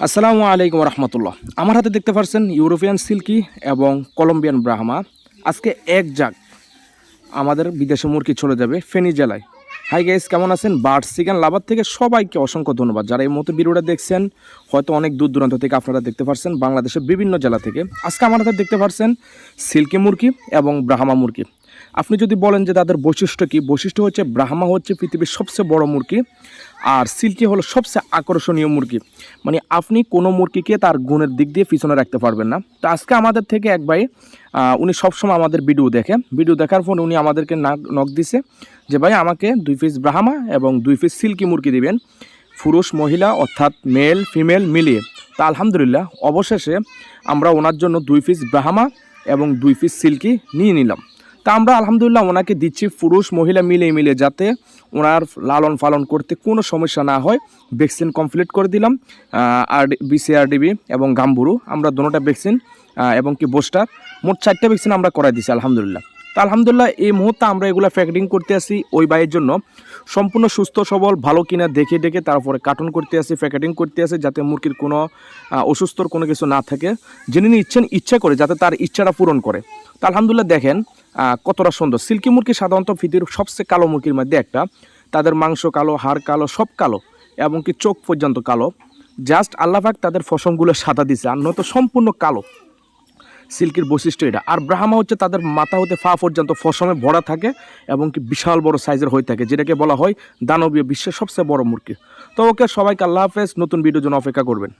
আসসালামু আলাইকুম রহমতুল্লাহ। আমার হাতে দেখতে পাচ্ছেন ইউরোপিয়ান সিল্কি এবং কলম্বিয়ান ব্রাহ্মা। আজকে এক জাগ আমাদের বিদেশে মুরগি চলে যাবে ফেনী জেলায়। হাই গাইস, কেমন আছেন? বার্ডস চিকেন লাভার থেকে সবাইকে অসংখ্য ধন্যবাদ। যারা এই মুহূর্তে ভিডিওটা দেখছেন, হয়তো অনেক দূর দূরান্ত থেকে আপনারা দেখতে পাচ্ছেন, বাংলাদেশের বিভিন্ন জেলা থেকে। আজকে আমার হাতে দেখতে পাচ্ছেন সিল্কি মুরগি এবং ব্রাহ্মা মুরগি। আপনি যদি বলেন যে তাদের বৈশিষ্ট্য কী, বৈশিষ্ট্য হচ্ছে ব্রাহ্মা হচ্ছে পৃথিবীর সবচেয়ে বড় মুরগি, আর সিল্কি হলো সবচেয়ে আকর্ষণীয় মুরগি। মানে আপনি কোনো মুরগিকে তার গুণের দিক দিয়ে পিছনে রাখতে পারবেন না। তো আজকে আমাদের থেকে এক ভাই, উনি সবসময় আমাদের ভিডিও দেখার পর উনি আমাদেরকে নক দিছে যে ভাই আমাকে 2 পিস ব্রাহ্মা এবং 2 পিস সিল্কি মুরগি দিবেন, পুরুষ মহিলা অর্থাৎ মেল ফিমেল মিলিয়ে। তা আলহামদুলিল্লাহ অবশেষে আমরা ওনার জন্য 2 পিস ব্রাহ্মা এবং 2 পিস সিল্কি নিয়ে নিলাম। তা আমরা আলহামদুলিল্লাহ ওনাকে দিচ্ছি পুরুষ মহিলা মিলে যাতে ওনার লালন পালন করতে কোনো সমস্যা না হয়। ভ্যাকসিন কমপ্লিট করে দিলাম, আর বিসিআরডিবি এবং গাম্বুরু আমরা দুটোটা ভ্যাকসিন এবং কি বুস্টার, মোট 4টা ভ্যাকসিন আমরা করাই দিচ্ছি আলহামদুলিল্লাহ। তা আলহামদুলিল্লাহ এই মুহূর্তে আমরা এগুলো প্যাকেটিং করতে আসি ওই বাইয়ের জন্য, সম্পূর্ণ সুস্থ সবল ভালো কিনা দেখে তারপরে কার্টন করতে আসি, প্যাকেটিং করতে আসি, যাতে মুরগির কোনো অসুস্থর কোনো কিছু না থাকে। যিনি নিচ্ছেন ইচ্ছা করে যাতে তার ইচ্ছাটা পূরণ করে। তা আলহামদুলিল্লাহ দেখেন কতটা সুন্দর। সিল্কি মুরগি সাধারণত পৃথিবীর সবচেয়ে কালো মুরগির মধ্যে একটা। তাদের মাংস কালো, হাড় কালো, সব কালো, এবং কি চোখ পর্যন্ত কালো। জাস্ট আল্লাহ পাক তাদের ফসমগুলো সাদা দিছে, আর নয়তো সম্পূর্ণ কালো। সিল্কির বৈশিষ্ট্য এটা। আর ব্রাহ্মা হচ্ছে তাদের মাথা হতে পা পর্যন্ত ফসমে ভরা থাকে এবং কি বিশাল বড় সাইজের হয়ে থাকে, যেটাকে বলা হয় দানবীয় বিশ্বের সবচেয়ে বড় মুরগি। তো ওকে, সবাইকে আল্লাহ হাফেজ। নতুন ভিডিওর জন্য অপেক্ষা করবেন।